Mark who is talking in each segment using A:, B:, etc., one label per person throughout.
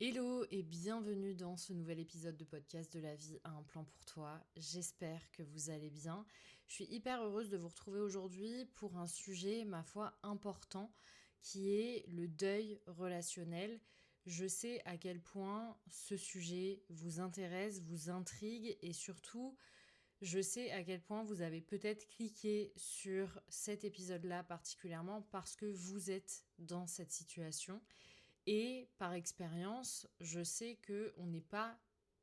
A: Hello et bienvenue dans ce nouvel épisode de podcast de la vie à un plan pour toi. J'espère que vous allez bien. Je suis hyper heureuse de vous retrouver aujourd'hui pour un sujet, ma foi, important qui est le deuil relationnel. Je sais à quel point ce sujet vous intéresse, vous intrigue et surtout, je sais à quel point vous avez peut-être cliqué sur cet épisode-là particulièrement parce que vous êtes dans cette situation. Et par expérience, je sais qu'on n'est pas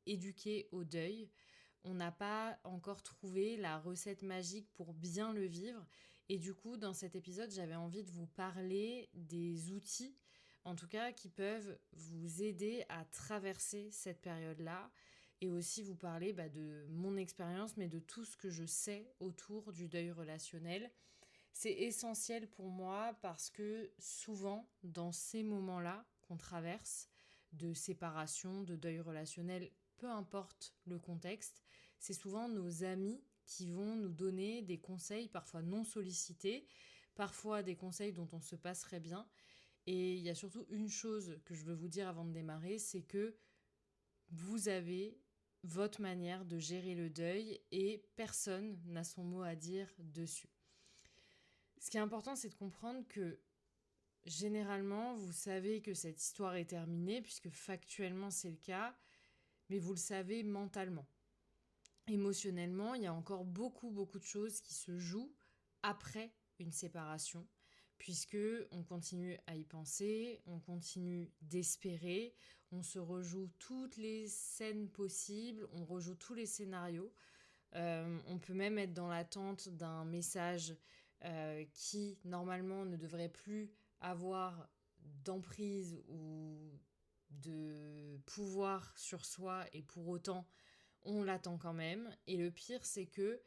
A: éduqué au deuil. On n'a pas encore trouvé la recette magique pour bien le vivre. Et du coup, dans cet épisode, j'avais envie de vous parler des outils, en tout cas, qui peuvent vous aider à traverser cette période-là. Et aussi vous parler de mon expérience, mais de tout ce que je sais autour du deuil relationnel. C'est essentiel pour moi parce que souvent, dans ces moments-là qu'on traverse, de séparation, de deuil relationnel, peu importe le contexte, c'est souvent nos amis qui vont nous donner des conseils parfois non sollicités, parfois des conseils dont on se passerait bien. Et il y a surtout une chose que je veux vous dire avant de démarrer, c'est que vous avez votre manière de gérer le deuil et personne n'a son mot à dire dessus. Ce qui est important, c'est de comprendre que généralement, vous savez que cette histoire est terminée, puisque factuellement c'est le cas, mais vous le savez mentalement. Émotionnellement, il y a encore beaucoup de choses qui se jouent après une séparation, puisque on continue à y penser, on continue d'espérer, on se rejoue toutes les scènes possibles, on rejoue tous les scénarios. On peut même être dans l'attente d'un message qui, normalement, ne devrait plus avoir d'emprise ou de pouvoir sur soi, et pour autant, on l'attend quand même. Et le pire, c'est que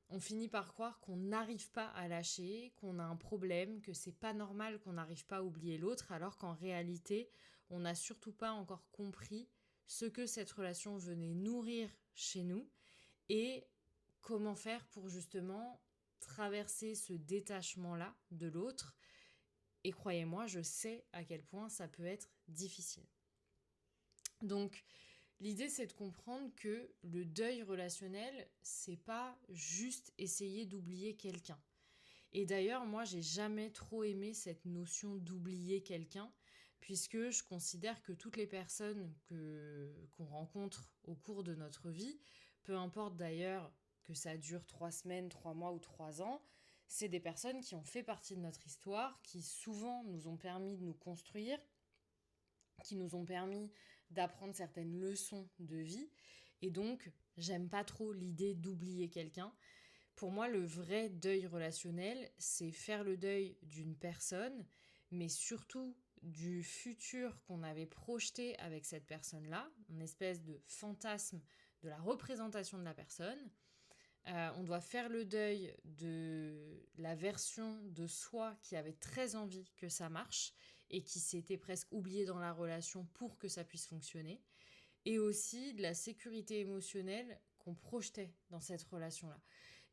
A: on finit par croire qu'on n'arrive pas à lâcher, qu'on a un problème, que c'est pas normal qu'on n'arrive pas à oublier l'autre, alors qu'en réalité, on n'a surtout pas encore compris ce que cette relation venait nourrir chez nous et comment faire pour justement traverser ce détachement-là de l'autre. Et croyez-moi, je sais à quel point ça peut être difficile. Donc, l'idée, c'est de comprendre que le deuil relationnel, c'est pas juste essayer d'oublier quelqu'un. Et d'ailleurs, moi, j'ai jamais trop aimé cette notion d'oublier quelqu'un, puisque je considère que toutes les personnes qu'on rencontre au cours de notre vie, peu importe d'ailleurs que ça dure 3 semaines, 3 mois ou 3 ans, c'est des personnes qui ont fait partie de notre histoire, qui souvent nous ont permis de nous construire, qui nous ont permis d'apprendre certaines leçons de vie. Et donc, j'aime pas trop l'idée d'oublier quelqu'un. Pour moi, le vrai deuil relationnel, c'est faire le deuil d'une personne, mais surtout du futur qu'on avait projeté avec cette personne-là, une espèce de fantasme de la représentation de la personne. On doit faire le deuil de la version de soi qui avait très envie que ça marche et qui s'était presque oubliée dans la relation pour que ça puisse fonctionner. Et aussi de la sécurité émotionnelle qu'on projetait dans cette relation-là.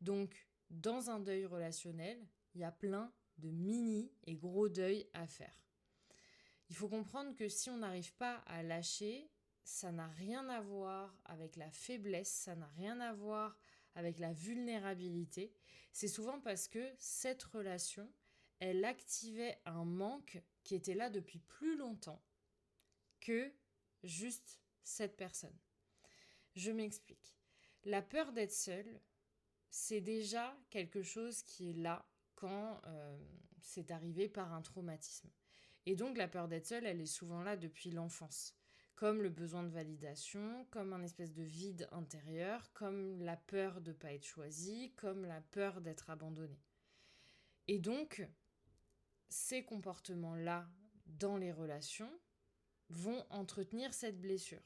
A: Donc, dans un deuil relationnel, il y a plein de mini et gros deuils à faire. Il faut comprendre que si on n'arrive pas à lâcher, ça n'a rien à voir avec la faiblesse, ça n'a rien à voir avec la vulnérabilité. C'est souvent parce que cette relation, elle activait un manque qui était là depuis plus longtemps que juste cette personne. Je m'explique. La peur d'être seule, c'est déjà quelque chose qui est là quand c'est arrivé par un traumatisme. Et donc la peur d'être seule, elle est souvent là depuis l'enfance. Comme le besoin de validation, comme un espèce de vide intérieur, comme la peur de ne pas être choisi, comme la peur d'être abandonné. Et donc, ces comportements-là dans les relations vont entretenir cette blessure.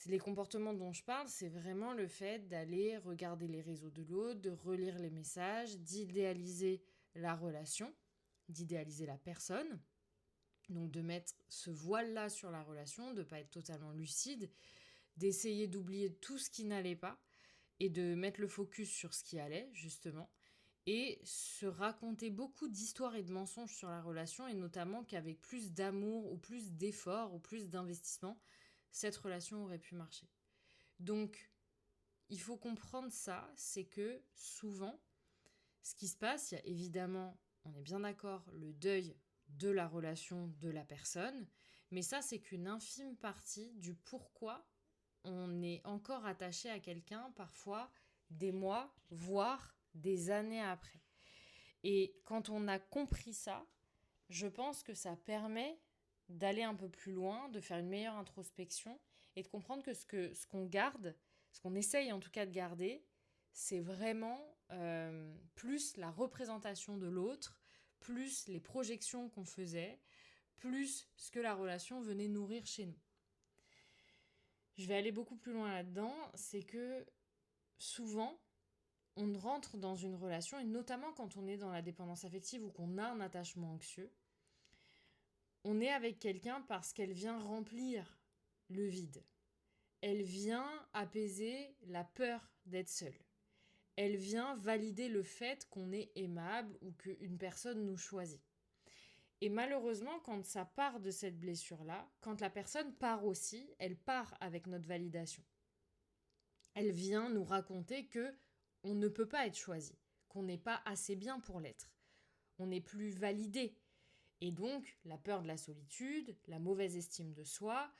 A: Les comportements dont je parle, c'est vraiment le fait d'aller regarder les réseaux de l'autre, de relire les messages, d'idéaliser la relation, d'idéaliser la personne. Donc de mettre ce voile-là sur la relation, de ne pas être totalement lucide, d'essayer d'oublier tout ce qui n'allait pas et de mettre le focus sur ce qui allait, justement. et se raconter beaucoup d'histoires et de mensonges sur la relation, et notamment qu'avec plus d'amour ou plus d'efforts ou plus d'investissement, cette relation aurait pu marcher. Donc, il faut comprendre ça, c'est que souvent, ce qui se passe, il y a évidemment, on est bien d'accord, le deuil de la relation de la personne, mais ça, c'est qu'une infime partie du pourquoi on est encore attaché à quelqu'un, parfois des mois, voire des années après. Et quand on a compris ça, je pense que ça permet d'aller un peu plus loin, de faire une meilleure introspection et de comprendre que ce qu'on garde, ce qu'on essaye en tout cas de garder, c'est vraiment plus la représentation de l'autre, plus les projections qu'on faisait, plus ce que la relation venait nourrir chez nous. Je vais aller beaucoup plus loin là-dedans, c'est que souvent, on rentre dans une relation, et notamment quand on est dans la dépendance affective ou qu'on a un attachement anxieux, on est avec quelqu'un parce qu'elle vient remplir le vide. Elle vient apaiser la peur d'être seule. Elle vient valider le fait qu'on est aimable ou qu'une personne nous choisit. Et malheureusement, quand ça part de cette blessure-là, quand la personne part aussi, elle part avec notre validation. Elle vient nous raconter que on ne peut pas être choisi, qu'on n'est pas assez bien pour l'être. On n'est plus validé. Et donc, la peur de la solitude, la mauvaise estime de soi,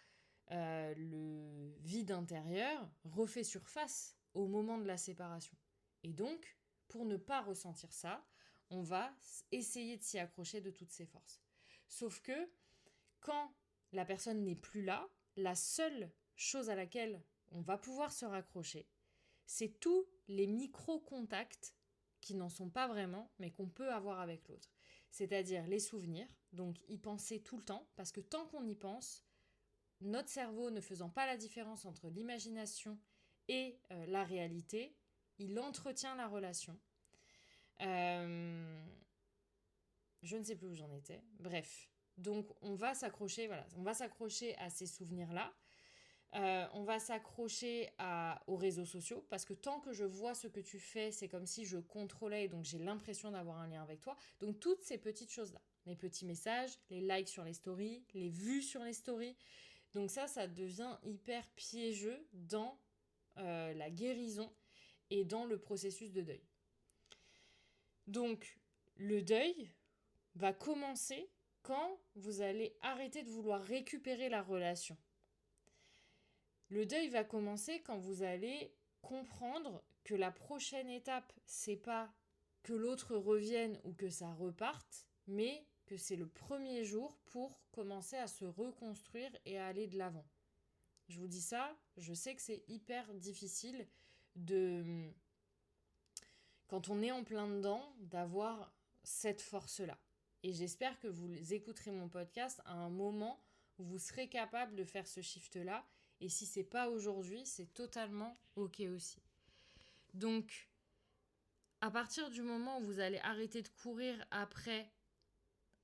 A: le vide intérieur refait surface au moment de la séparation. Et donc, pour ne pas ressentir ça, on va essayer de s'y accrocher de toutes ses forces. Sauf que, quand la personne n'est plus là, la seule chose à laquelle on va pouvoir se raccrocher, c'est tous les micro-contacts qui n'en sont pas vraiment, mais qu'on peut avoir avec l'autre. C'est-à-dire les souvenirs, donc y penser tout le temps, parce que tant qu'on y pense, notre cerveau ne faisant pas la différence entre l'imagination et la réalité, il entretient la relation. Je ne sais plus où j'en étais. Bref, donc on va s'accrocher, on va s'accrocher à ces souvenirs-là. On va s'accrocher aux réseaux sociaux parce que tant que je vois ce que tu fais, c'est comme si je contrôlais et donc j'ai l'impression d'avoir un lien avec toi. Donc toutes ces petites choses-là, les petits messages, les likes sur les stories, les vues sur les stories. Donc ça devient hyper piégeux dans la guérison et dans le processus de deuil. Donc le deuil va commencer quand vous allez arrêter de vouloir récupérer la relation. Le deuil va commencer quand vous allez comprendre que la prochaine étape, c'est pas que l'autre revienne ou que ça reparte, mais que c'est le premier jour pour commencer à se reconstruire et à aller de l'avant. Je vous dis ça, je sais que c'est hyper difficile quand on est en plein dedans, d'avoir cette force-là. Et j'espère que vous écouterez mon podcast à un moment où vous serez capable de faire ce shift-là. Et si c'est pas aujourd'hui, c'est totalement ok aussi. Donc, à partir du moment où vous allez arrêter de courir après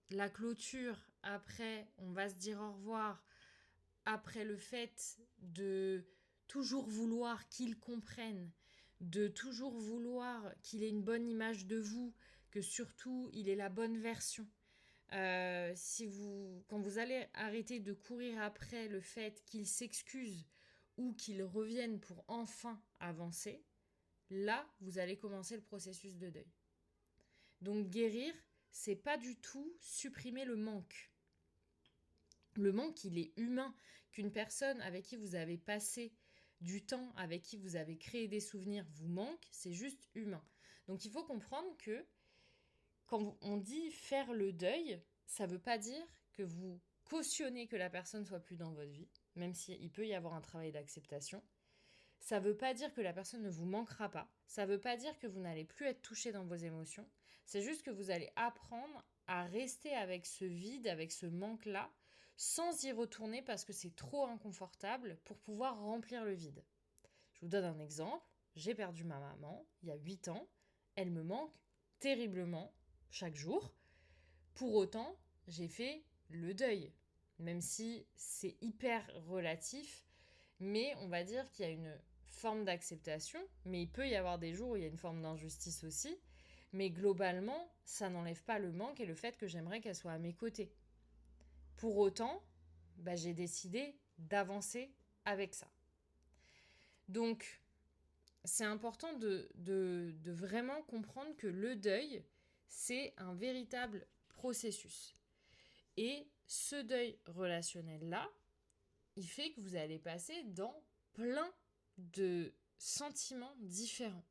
A: la clôture, après on va se dire au revoir, après le fait de toujours vouloir qu'ils comprennent, de toujours vouloir qu'il ait une bonne image de vous, que surtout il ait la bonne version. Quand vous allez arrêter de courir après le fait qu'il s'excuse ou qu'il revienne pour enfin avancer, là, vous allez commencer le processus de deuil. Donc guérir, c'est pas du tout supprimer le manque. Le manque, il est humain. Qu'une personne avec qui vous avez passé du temps, avec qui vous avez créé des souvenirs, vous manque, c'est juste humain. Donc il faut comprendre que quand on dit faire le deuil, ça ne veut pas dire que vous cautionnez que la personne ne soit plus dans votre vie, même s'il peut y avoir un travail d'acceptation. Ça ne veut pas dire que la personne ne vous manquera pas. Ça ne veut pas dire que vous n'allez plus être touché dans vos émotions. C'est juste que vous allez apprendre à rester avec ce vide, avec ce manque-là, sans y retourner parce que c'est trop inconfortable pour pouvoir remplir le vide. Je vous donne un exemple. J'ai perdu ma maman il y a 8 ans. Elle me manque terriblement chaque jour. Pour autant, j'ai fait le deuil, même si c'est hyper relatif, mais on va dire qu'il y a une forme d'acceptation, mais il peut y avoir des jours où il y a une forme d'injustice aussi. Mais globalement, ça n'enlève pas le manque et le fait que j'aimerais qu'elle soit à mes côtés. Pour autant, j'ai décidé d'avancer avec ça. Donc, c'est important de vraiment comprendre que le deuil, c'est un véritable processus. Et ce deuil relationnel-là, il fait que vous allez passer dans plein de sentiments différents.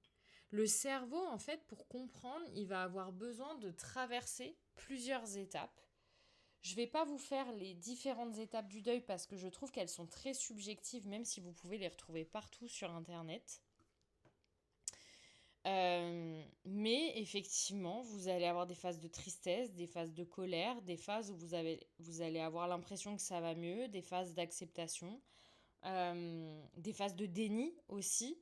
A: Le cerveau, en fait, pour comprendre, il va avoir besoin de traverser plusieurs étapes. Je ne vais pas vous faire les différentes étapes du deuil parce que je trouve qu'elles sont très subjectives, même si vous pouvez les retrouver partout sur Internet. Mais effectivement, vous allez avoir des phases de tristesse, des phases de colère, des phases où vous allez avoir l'impression que ça va mieux, des phases d'acceptation, des phases de déni aussi,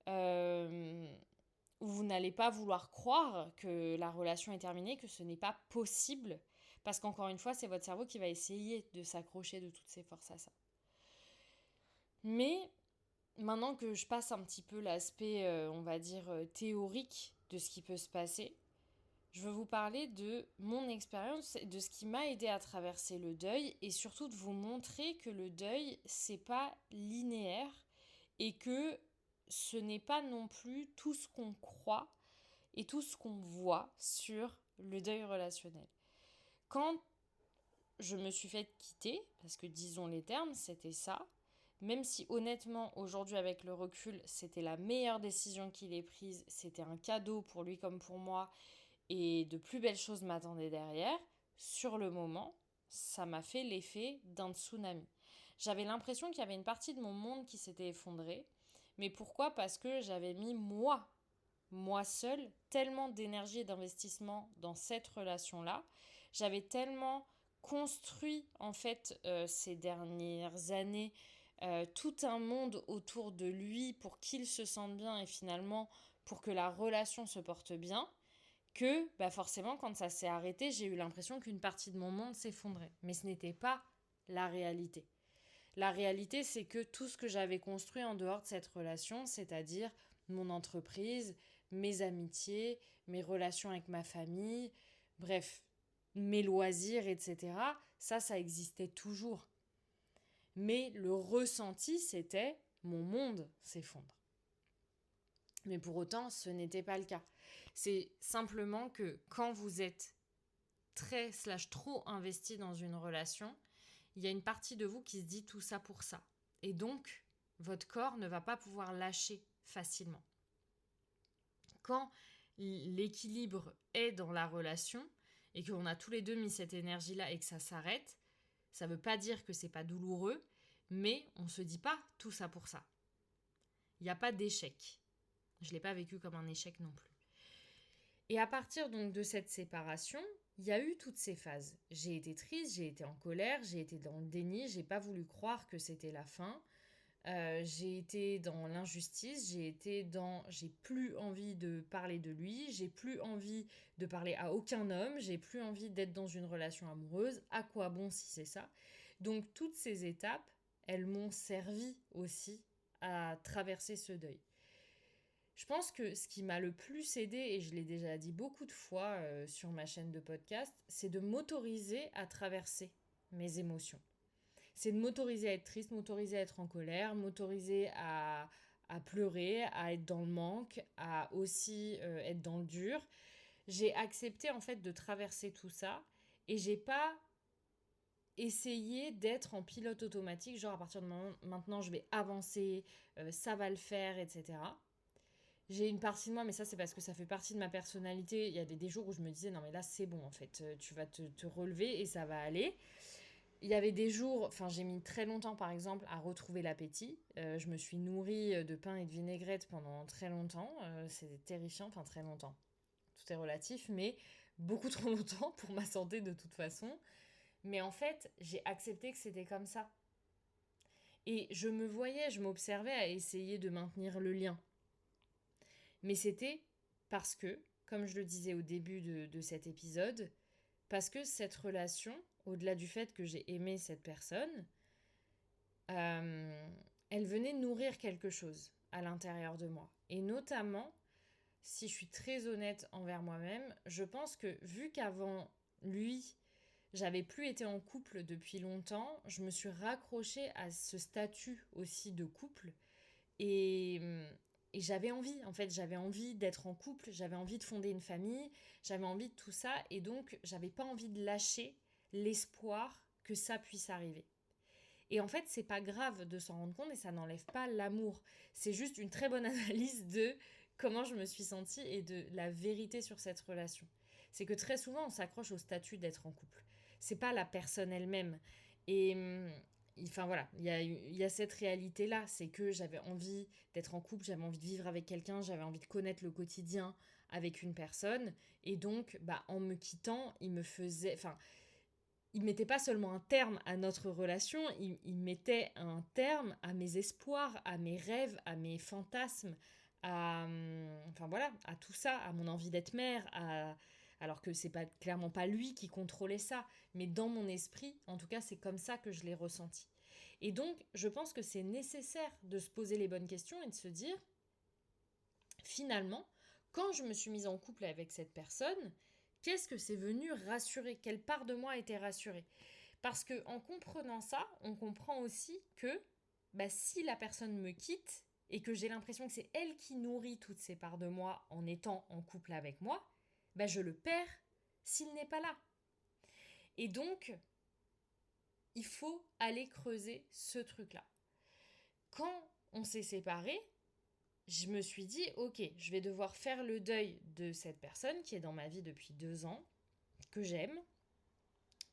A: où vous n'allez pas vouloir croire que la relation est terminée, que ce n'est pas possible, parce qu'encore une fois, c'est votre cerveau qui va essayer de s'accrocher de toutes ses forces à ça. Mais maintenant que je passe un petit peu l'aspect, on va dire, théorique de ce qui peut se passer, je veux vous parler de mon expérience, de ce qui m'a aidé à traverser le deuil et surtout de vous montrer que le deuil, c'est pas linéaire et que ce n'est pas non plus tout ce qu'on croit et tout ce qu'on voit sur le deuil relationnel. Quand je me suis fait quitter, parce que disons les termes, c'était ça, même si honnêtement, aujourd'hui avec le recul, c'était la meilleure décision qu'il ait prise, c'était un cadeau pour lui comme pour moi, et de plus belles choses m'attendaient derrière, sur le moment, ça m'a fait l'effet d'un tsunami. J'avais l'impression qu'il y avait une partie de mon monde qui s'était effondrée, mais pourquoi ? Parce que j'avais mis moi seule, tellement d'énergie et d'investissement dans cette relation-là, j'avais tellement construit en fait ces dernières années tout un monde autour de lui pour qu'il se sente bien et finalement pour que la relation se porte bien, que forcément quand ça s'est arrêté, j'ai eu l'impression qu'une partie de mon monde s'effondrait. Mais ce n'était pas la réalité. La réalité, c'est que tout ce que j'avais construit en dehors de cette relation, c'est-à-dire mon entreprise, mes amitiés, mes relations avec ma famille, bref, mes loisirs, etc., ça existait toujours. Mais le ressenti, c'était mon monde s'effondre. Mais pour autant, ce n'était pas le cas. C'est simplement que quand vous êtes trop investi dans une relation, il y a une partie de vous qui se dit tout ça pour ça. Et donc, votre corps ne va pas pouvoir lâcher facilement. Quand l'équilibre est dans la relation et qu'on a tous les deux mis cette énergie-là et que ça s'arrête, ça ne veut pas dire que c'est pas douloureux, mais on ne se dit pas tout ça pour ça. Il n'y a pas d'échec. Je ne l'ai pas vécu comme un échec non plus. Et à partir donc de cette séparation, il y a eu toutes ces phases. J'ai été triste, j'ai été en colère, j'ai été dans le déni, j'ai pas voulu croire que c'était la fin. J'ai été dans l'injustice, j'ai plus envie de parler de lui, j'ai plus envie de parler à aucun homme, j'ai plus envie d'être dans une relation amoureuse. À quoi bon si c'est ça ? Donc toutes ces étapes, elles m'ont servi aussi à traverser ce deuil. Je pense que ce qui m'a le plus aidé, et je l'ai déjà dit beaucoup de fois sur ma chaîne de podcast, c'est de m'autoriser à traverser mes émotions. C'est de m'autoriser à être triste, m'autoriser à être en colère, m'autoriser à pleurer, à être dans le manque, à aussi être dans le dur. J'ai accepté en fait de traverser tout ça et j'ai pas essayé d'être en pilote automatique, genre à partir de maintenant je vais avancer, ça va le faire, etc. J'ai une partie de moi, mais ça c'est parce que ça fait partie de ma personnalité. Il y avait des jours où je me disais non mais là c'est bon en fait, tu vas te relever et ça va aller. Il y avait des jours, j'ai mis très longtemps par exemple à retrouver l'appétit. Je me suis nourrie de pain et de vinaigrette pendant très longtemps. C'était terrifiant, très longtemps. Tout est relatif, mais beaucoup trop longtemps pour ma santé de toute façon. Mais en fait, j'ai accepté que c'était comme ça. Et je m'observais à essayer de maintenir le lien. Mais c'était parce que, comme je le disais au début de cet épisode, parce que cette relation, au-delà du fait que j'ai aimé cette personne, elle venait nourrir quelque chose à l'intérieur de moi. Et notamment, si je suis très honnête envers moi-même, je pense que vu qu'avant lui, j'avais plus été en couple depuis longtemps, je me suis raccrochée à ce statut aussi de couple et, et j'avais envie, en fait, j'avais envie d'être en couple, j'avais envie de fonder une famille, j'avais envie de tout ça et donc j'avais pas envie de lâcher l'espoir que ça puisse arriver. Et en fait, c'est pas grave de s'en rendre compte et ça n'enlève pas l'amour. C'est juste une très bonne analyse de comment je me suis sentie et de la vérité sur cette relation. C'est que très souvent, on s'accroche au statut d'être en couple. C'est pas la personne elle-même. Et enfin voilà, il y a cette réalité-là. C'est que j'avais envie d'être en couple, j'avais envie de vivre avec quelqu'un, j'avais envie de connaître le quotidien avec une personne. Et donc, en me quittant, il mettait pas seulement un terme à notre relation, il mettait un terme à mes espoirs, à mes rêves, à mes fantasmes, enfin voilà, à tout ça, à mon envie d'être mère, alors que c'est pas clairement pas lui qui contrôlait ça, mais dans mon esprit, en tout cas, c'est comme ça que je l'ai ressenti. Et donc, je pense que c'est nécessaire de se poser les bonnes questions et de se dire, finalement, quand je me suis mise en couple avec cette personne, qu'est-ce que c'est venu rassurer? Quelle part de moi a été rassurée? Parce que en comprenant ça, on comprend aussi que si la personne me quitte et que j'ai l'impression que c'est elle qui nourrit toutes ces parts de moi en étant en couple avec moi, je le perds s'il n'est pas là. Et donc, il faut aller creuser ce truc-là. Quand on s'est séparés, je me suis dit, ok, je vais devoir faire le deuil de cette personne qui est dans ma vie depuis 2 ans, que j'aime,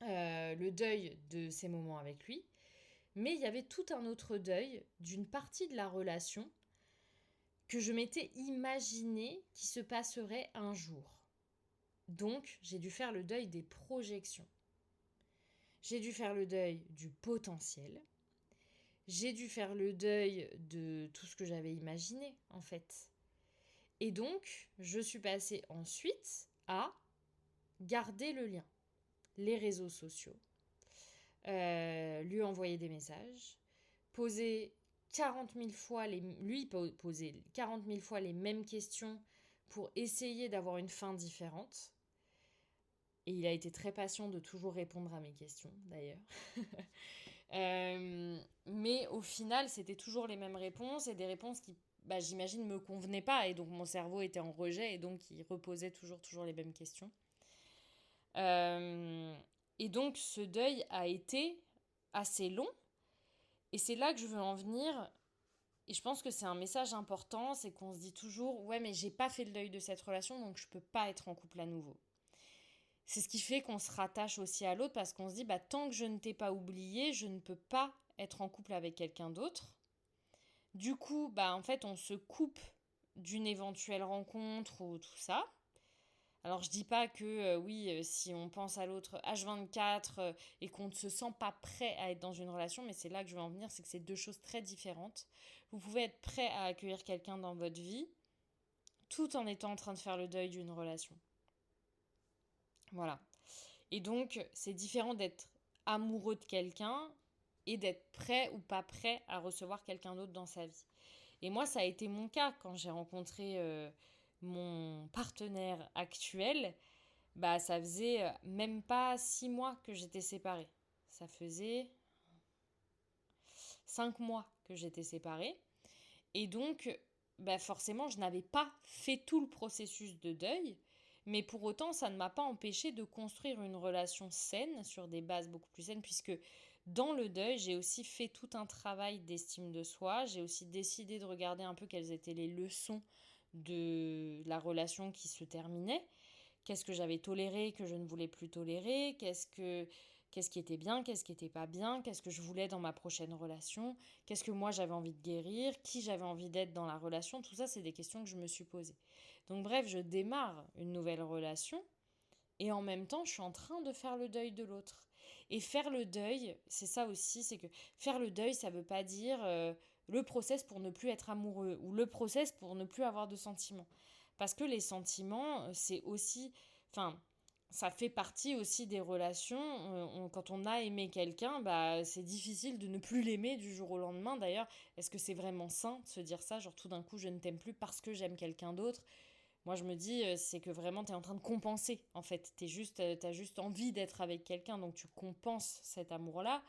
A: le deuil de ces moments avec lui, mais il y avait tout un autre deuil d'une partie de la relation que je m'étais imaginé qui se passerait un jour. Donc, j'ai dû faire le deuil des projections. J'ai dû faire le deuil du potentiel. J'ai dû faire le deuil de tout ce que j'avais imaginé, en fait. Et donc, je suis passée ensuite à garder le lien, les réseaux sociaux, lui envoyer des messages, poser 40 000 fois lui poser 40 000 fois les mêmes questions pour essayer d'avoir une fin différente. Et il a été très patient de toujours répondre à mes questions, d'ailleurs. Mais au final, c'était toujours les mêmes réponses et des réponses qui, j'imagine, me convenaient pas. Et donc, mon cerveau était en rejet et donc, il reposait toujours les mêmes questions. Et donc, ce deuil a été assez long. Et c'est là que je veux en venir. Et je pense que c'est un message important, c'est qu'on se dit toujours, ouais, mais j'ai pas fait le deuil de cette relation, donc je peux pas être en couple à nouveau. C'est ce qui fait qu'on se rattache aussi à l'autre parce qu'on se dit, tant que je ne t'ai pas oublié, je ne peux pas être en couple avec quelqu'un d'autre. Du coup, en fait, on se coupe d'une éventuelle rencontre ou tout ça. Alors, je dis pas que, oui, si on pense à l'autre H24 et qu'on ne se sent pas prêt à être dans une relation, mais c'est là que je veux en venir, c'est que c'est deux choses très différentes. Vous pouvez être prêt à accueillir quelqu'un dans votre vie tout en étant en train de faire le deuil d'une relation. Voilà. Et donc, c'est différent d'être amoureux de quelqu'un et d'être prêt ou pas prêt à recevoir quelqu'un d'autre dans sa vie. Et moi, ça a été mon cas quand j'ai rencontré mon partenaire actuel. Ça faisait même pas 6 mois que j'étais séparée. Ça faisait 5 mois que j'étais séparée. Et donc, forcément, je n'avais pas fait tout le processus de deuil. Mais pour autant, ça ne m'a pas empêché de construire une relation saine sur des bases beaucoup plus saines, puisque dans le deuil, j'ai aussi fait tout un travail d'estime de soi. J'ai aussi décidé de regarder un peu quelles étaient les leçons de la relation qui se terminait. Qu'est-ce que j'avais toléré, que je ne voulais plus tolérer, qu'est-ce qui était bien, qu'est-ce qui n'était pas bien, qu'est-ce que je voulais dans ma prochaine relation, qu'est-ce que moi j'avais envie de guérir, qui j'avais envie d'être dans la relation, tout ça c'est des questions que je me suis posées. Donc bref, je démarre une nouvelle relation et en même temps je suis en train de faire le deuil de l'autre. Et faire le deuil, c'est ça aussi, c'est que faire le deuil ça veut pas dire le process pour ne plus être amoureux ou le process pour ne plus avoir de sentiments. Parce que les sentiments, c'est aussi... Enfin, ça fait partie aussi des relations. Quand on a aimé quelqu'un, c'est difficile de ne plus l'aimer du jour au lendemain. D'ailleurs, est-ce que c'est vraiment sain de se dire ça? Genre tout d'un coup, je ne t'aime plus parce que j'aime quelqu'un d'autre. Moi, je me dis, c'est que vraiment, tu es en train de compenser, en fait. T'as juste envie d'être avec quelqu'un, donc tu compenses cet amour-là.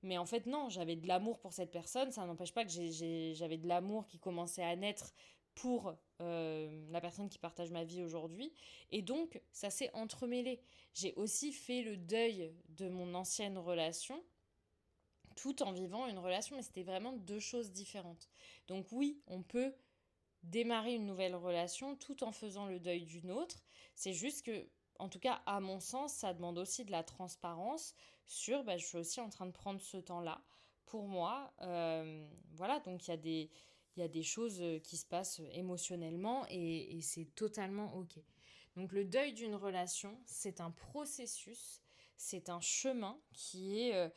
A: Mais en fait, non, j'avais de l'amour pour cette personne. Ça n'empêche pas que j'avais de l'amour qui commençait à naître pour la personne qui partage ma vie aujourd'hui. Et donc, ça s'est entremêlé. J'ai aussi fait le deuil de mon ancienne relation tout en vivant une relation, mais c'était vraiment deux choses différentes. Donc oui, on peut démarrer une nouvelle relation tout en faisant le deuil d'une autre. C'est juste que, en tout cas, à mon sens, ça demande aussi de la transparence sur, je suis aussi en train de prendre ce temps-là pour moi. Voilà, donc il y a des choses qui se passent émotionnellement et c'est totalement OK. Donc le deuil d'une relation, c'est un processus, c'est un chemin qui est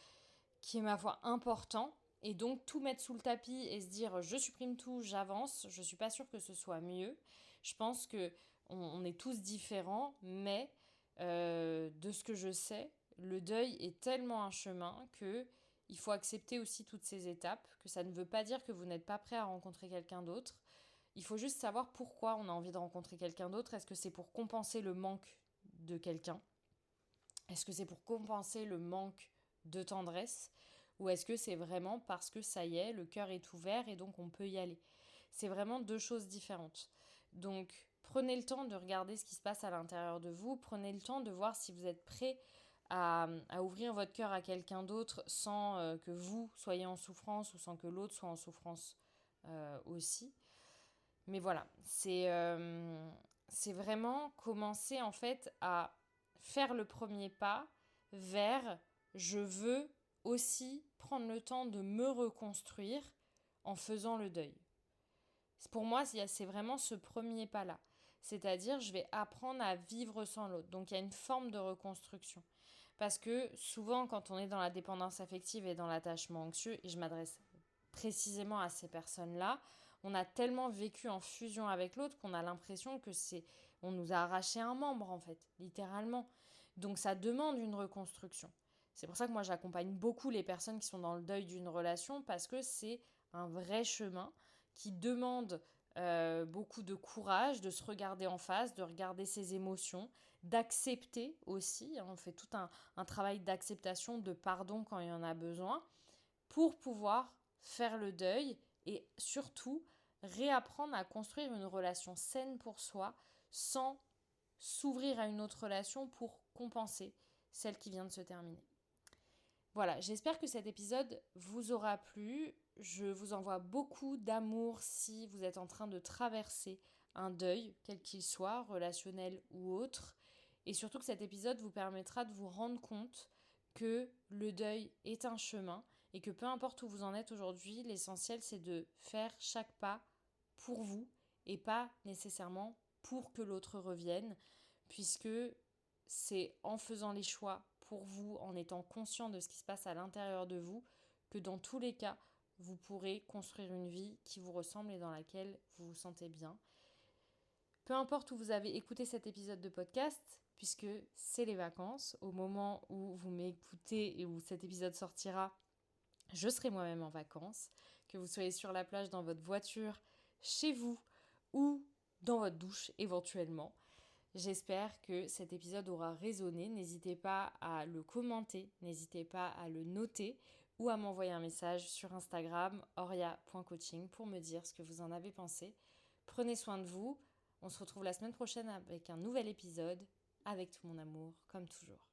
A: ma foi important. Et donc tout mettre sous le tapis et se dire je supprime tout, j'avance, je suis pas sûre que ce soit mieux. Je pense que on est tous différents, mais de ce que je sais, le deuil est tellement un chemin que il faut accepter aussi toutes ces étapes, que ça ne veut pas dire que vous n'êtes pas prêt à rencontrer quelqu'un d'autre. Il faut juste savoir pourquoi on a envie de rencontrer quelqu'un d'autre. Est-ce que c'est pour compenser le manque de quelqu'un? Est-ce que c'est pour compenser le manque de tendresse? Ou est-ce que c'est vraiment parce que ça y est, le cœur est ouvert et donc on peut y aller? C'est vraiment deux choses différentes. Donc prenez le temps de regarder ce qui se passe à l'intérieur de vous. Prenez le temps de voir si vous êtes prêt à ouvrir votre cœur à quelqu'un d'autre sans que vous soyez en souffrance ou sans que l'autre soit en souffrance aussi. Mais voilà, c'est vraiment commencer en fait à faire le premier pas vers je veux aussi prendre le temps de me reconstruire en faisant le deuil. Pour moi, c'est vraiment ce premier pas-là. C'est-à-dire, je vais apprendre à vivre sans l'autre. Donc, il y a une forme de reconstruction. Parce que souvent, quand on est dans la dépendance affective et dans l'attachement anxieux, et je m'adresse précisément à ces personnes-là, on a tellement vécu en fusion avec l'autre qu'on a l'impression que on nous a arraché un membre, en fait, littéralement. Donc, ça demande une reconstruction. C'est pour ça que moi, j'accompagne beaucoup les personnes qui sont dans le deuil d'une relation parce que c'est un vrai chemin qui demande beaucoup de courage, de se regarder en face, de regarder ses émotions, d'accepter aussi. On fait tout un travail d'acceptation, de pardon quand il y en a besoin, pour pouvoir faire le deuil et surtout réapprendre à construire une relation saine pour soi sans s'ouvrir à une autre relation pour compenser celle qui vient de se terminer. Voilà, j'espère que cet épisode vous aura plu. Je vous envoie beaucoup d'amour si vous êtes en train de traverser un deuil, quel qu'il soit, relationnel ou autre. Et surtout que cet épisode vous permettra de vous rendre compte que le deuil est un chemin et que peu importe où vous en êtes aujourd'hui, l'essentiel c'est de faire chaque pas pour vous et pas nécessairement pour que l'autre revienne, puisque c'est en faisant les choix pour vous, en étant conscient de ce qui se passe à l'intérieur de vous, que dans tous les cas, vous pourrez construire une vie qui vous ressemble et dans laquelle vous vous sentez bien. Peu importe où vous avez écouté cet épisode de podcast, puisque c'est les vacances, au moment où vous m'écoutez et où cet épisode sortira, je serai moi-même en vacances. Que vous soyez sur la plage, dans votre voiture, chez vous ou dans votre douche éventuellement. J'espère que cet épisode aura résonné. N'hésitez pas à le commenter, n'hésitez pas à le noter ou à m'envoyer un message sur Instagram oria.coaching pour me dire ce que vous en avez pensé. Prenez soin de vous. On se retrouve la semaine prochaine avec un nouvel épisode. Avec tout mon amour, comme toujours.